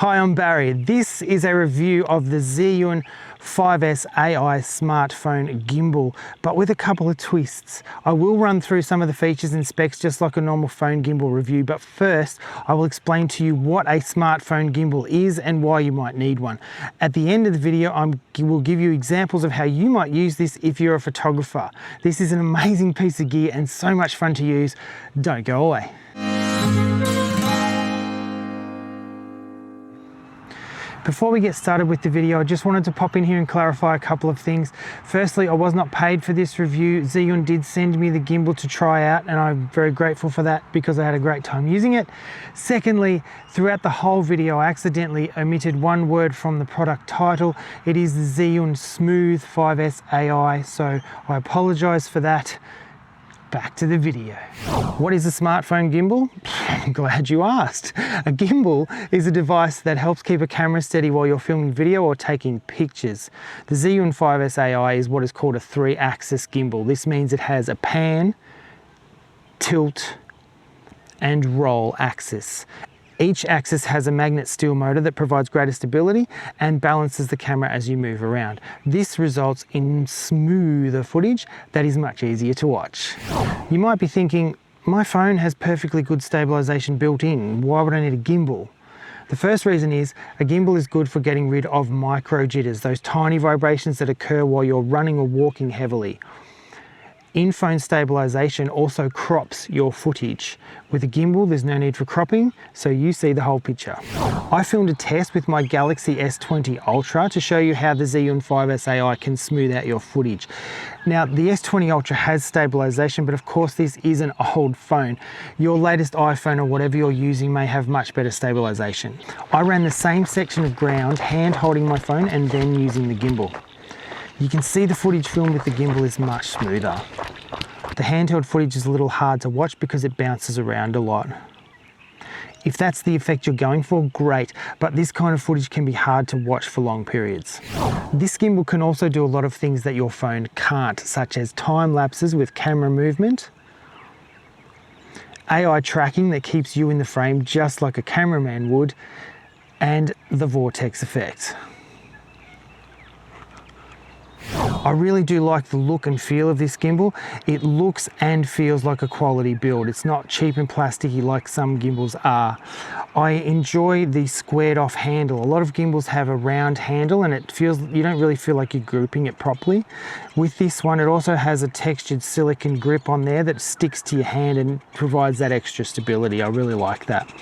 Hi, I'm Barry. This is a review of the Zhiyun 5S AI smartphone gimbal, but with a couple of twists. I will run through some of the features and specs just like a normal phone gimbal review, but first I will explain to you what a smartphone gimbal is and why you might need one. At the end of the video, I will give you examples of how you might use this if you're a photographer. This is an amazing piece of gear and so much fun to use. Don't go away. Before we get started with the video, I just wanted to pop in here and clarify a couple of things. Firstly, I was not paid for this review. Zhiyun did send me the gimbal to try out, and I'm very grateful for that because I had a great time using it. Secondly, throughout the whole video, I accidentally omitted one word from the product title. It is the Zhiyun Smooth 5S AI, so I apologize for that. Back to the video. What is a smartphone gimbal? I'm glad you asked. A gimbal is a device that helps keep a camera steady while you're filming video or taking pictures. The Zhiyun 5S AI is what is called a 3-axis gimbal. This means it has a pan, tilt, and roll axis. Each axis has a magnet steel motor that provides greater stability and balances the camera as you move around. This results in smoother footage that is much easier to watch. You might be thinking, my phone has perfectly good stabilization built in. Why would I need a gimbal? The first reason is a gimbal is good for getting rid of micro jitters, those tiny vibrations that occur while you're running or walking heavily. In-phone stabilization also crops your footage. With a gimbal, there's no need for cropping, so you see the whole picture. I filmed a test with my Galaxy S20 Ultra to show you how the Zhiyun 5S AI can smooth out your footage. Now, the S20 Ultra has stabilization, but of course this is an old phone. Your latest iPhone or whatever you're using may have much better stabilization. I ran the same section of ground, hand holding my phone and then using the gimbal. You can see the footage filmed with the gimbal is much smoother. The handheld footage is a little hard to watch because it bounces around a lot. If that's the effect you're going for, great, but this kind of footage can be hard to watch for long periods. This gimbal can also do a lot of things that your phone can't, such as time lapses with camera movement, AI tracking that keeps you in the frame just like a cameraman would, and the vortex effect. I really do like the look and feel of this gimbal. It looks and feels like a quality build. It's not cheap and plasticky like some gimbals are. I enjoy the squared off handle. A lot of gimbals have a round handle and you don't really feel like you're gripping it properly. With this one, it also has a textured silicone grip on there that sticks to your hand and provides that extra stability. I really like that.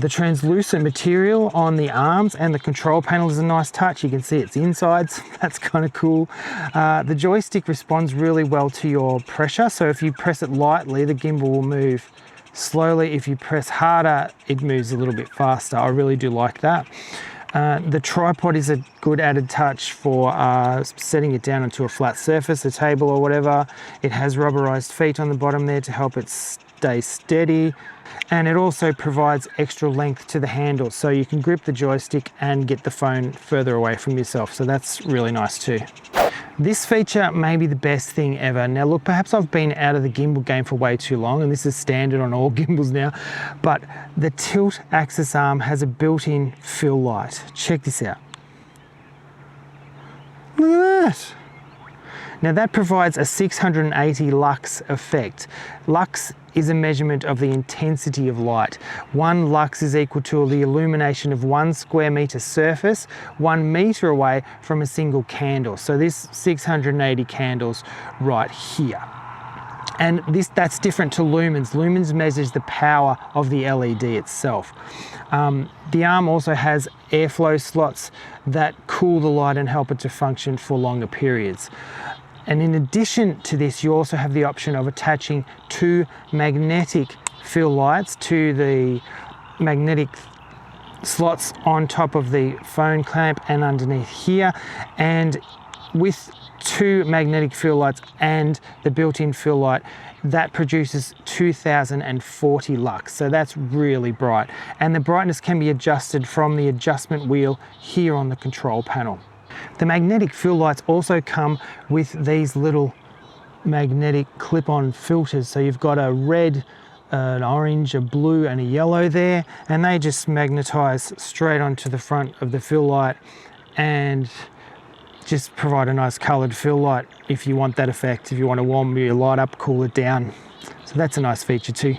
The translucent material on the arms and the control panel is a nice touch. You can see its insides. That's kind of cool. The joystick responds really well to your pressure. So if you press it lightly, the gimbal will move slowly. If you press harder, it moves a little bit faster. I really do like that. The tripod is a good added touch for setting it down onto a flat surface, a table or whatever. It has rubberized feet on the bottom there to help it stay steady. And it also provides extra length to the handle, so you can grip the joystick and get the phone further away from yourself. So that's really nice too. This feature may be the best thing ever. Now look, perhaps I've been out of the gimbal game for way too long, and this is standard on all gimbals now, but the tilt axis arm has a built-in fill light. Check this out. Look at that. Now that provides a 680 lux effect. Lux is a measurement of the intensity of light. 1 lux is equal to the illumination of 1 square meter surface, 1 meter away from a single candle. So this 680 candles right here. And that's different to lumens. Lumens measures the power of the LED itself. The arm also has airflow slots that cool the light and help it to function for longer periods. And in addition to this, you also have the option of attaching 2 magnetic fill lights to the magnetic slots on top of the phone clamp and underneath here. And with 2 magnetic fill lights and the built-in fill light, that produces 2040 lux. So that's really bright. And the brightness can be adjusted from the adjustment wheel here on the control panel. The magnetic fill lights also come with these little magnetic clip-on filters. So you've got a red an orange, a blue and a yellow there, and they just magnetize straight onto the front of the fill light and just provide a nice colored fill light if you want that effect, if you want to warm your light up, cool it down. So that's a nice feature too.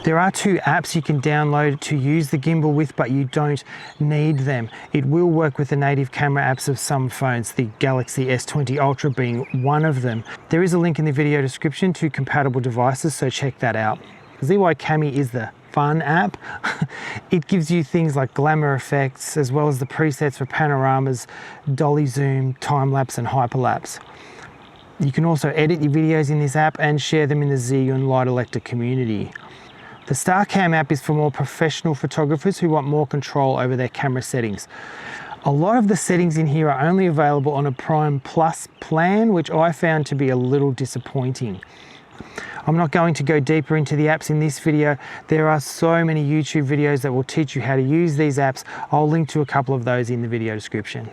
There are 2 apps you can download to use the gimbal with, but you don't need them. It will work with the native camera apps of some phones, the Galaxy S20 Ultra being one of them. There is a link in the video description to compatible devices, so check that out. ZY Cami is the fun app. It gives you things like glamour effects, as well as the presets for panoramas, dolly zoom, time-lapse and hyperlapse. You can also edit your videos in this app and share them in the Zhiyun Light Elector community. The StarCam app is for more professional photographers who want more control over their camera settings. A lot of the settings in here are only available on a Prime Plus plan, which I found to be a little disappointing. I'm not going to go deeper into the apps in this video. There are so many YouTube videos that will teach you how to use these apps. I'll link to a couple of those in the video description.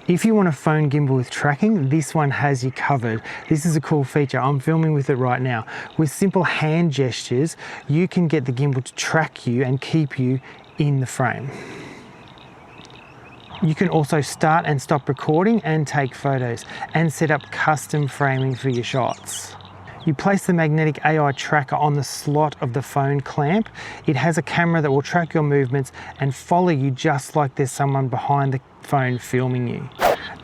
If you want a phone gimbal with tracking, this one has you covered. This is a cool feature. I'm filming with it right now. With simple hand gestures, you can get the gimbal to track you and keep you in the frame. You can also start and stop recording and take photos and set up custom framing for your shots. You place the magnetic AI tracker on the slot of the phone clamp. It has a camera that will track your movements and follow you just like there's someone behind the phone filming you.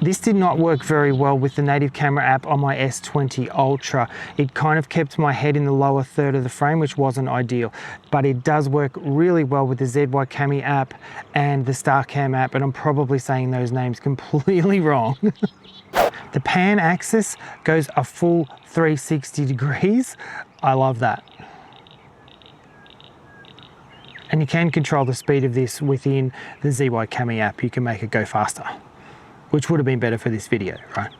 This did not work very well with the native camera app on my S20 Ultra. It kind of kept my head in the lower third of the frame, which wasn't ideal, but it does work really well with the ZY Cami app and the StarCam app, and I'm probably saying those names completely wrong. The pan axis goes a full 360 degrees. I love that. And you can control the speed of this within the ZY Cami app. You can make it go faster, which would have been better for this video, right?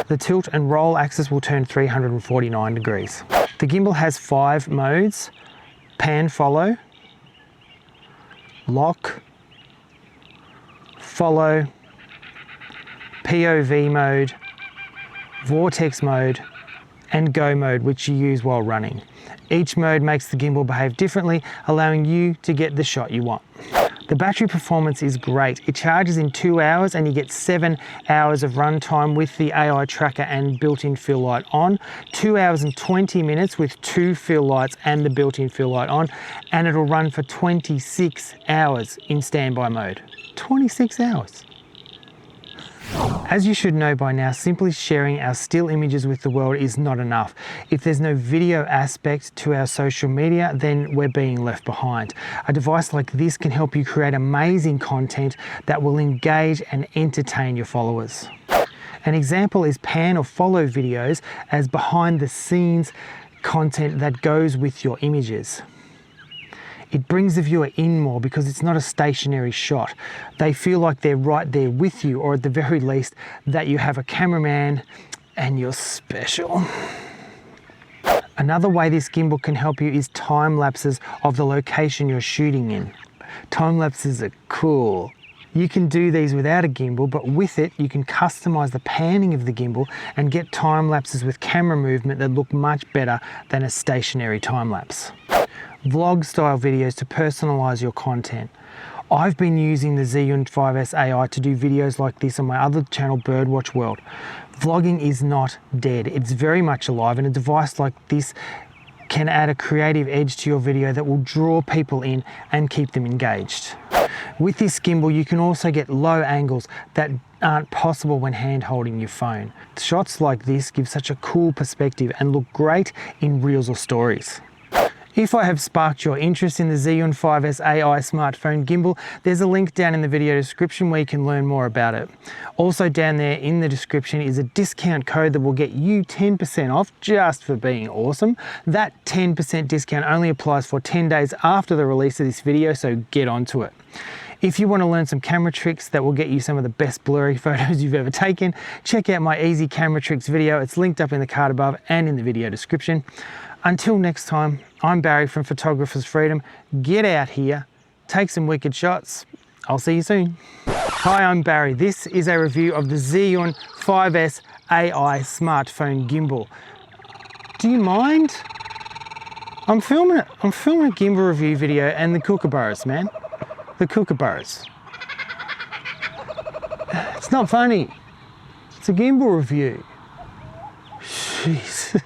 The tilt and roll axis will turn 349 degrees. The gimbal has 5 modes: pan follow, lock, follow, POV mode, vortex mode, and go mode, which you use while running. Each mode makes the gimbal behave differently, allowing you to get the shot you want. The battery performance is great. It charges in 2 hours and you get 7 hours of runtime with the AI tracker and built-in fill light on, 2 hours and 20 minutes with 2 fill lights and the built-in fill light on, and it'll run for 26 hours in standby mode. 26 hours. As you should know by now, simply sharing our still images with the world is not enough. If there's no video aspect to our social media, then we're being left behind. A device like this can help you create amazing content that will engage and entertain your followers. An example is pan or follow videos as behind the scenes content that goes with your images. It brings the viewer in more because it's not a stationary shot. They feel like they're right there with you, or at the very least, that you have a cameraman and you're special. Another way this gimbal can help you is time lapses of the location you're shooting in. Time lapses are cool. You can do these without a gimbal, but with it, you can customize the panning of the gimbal and get time lapses with camera movement that look much better than a stationary time lapse. Vlog style videos to personalize your content. I've been using the Zhiyun 5S AI to do videos like this on my other channel, Birdwatch World. Vlogging is not dead. It's very much alive, and a device like this can add a creative edge to your video that will draw people in and keep them engaged. With this gimbal, you can also get low angles that aren't possible when hand holding your phone. Shots like this give such a cool perspective and look great in reels or stories. If I have sparked your interest in the Zhiyun 5S AI smartphone gimbal, there's a link down in the video description where you can learn more about it. Also down there in the description is a discount code that will get you 10% off just for being awesome. That 10% discount only applies for 10 days after the release of this video, so get onto it. If you want to learn some camera tricks that will get you some of the best blurry photos you've ever taken, check out my easy camera tricks video. It's linked up in the card above and in the video description. Until next time, I'm Barry from Photographer's Freedom. Get out here, take some wicked shots. I'll see you soon. Hi, I'm Barry. This is a review of the Zhiyun 5S AI smartphone gimbal. Do you mind? I'm filming a gimbal review video and the kookaburras, man. The kookaburras. It's not funny. It's a gimbal review. Jeez.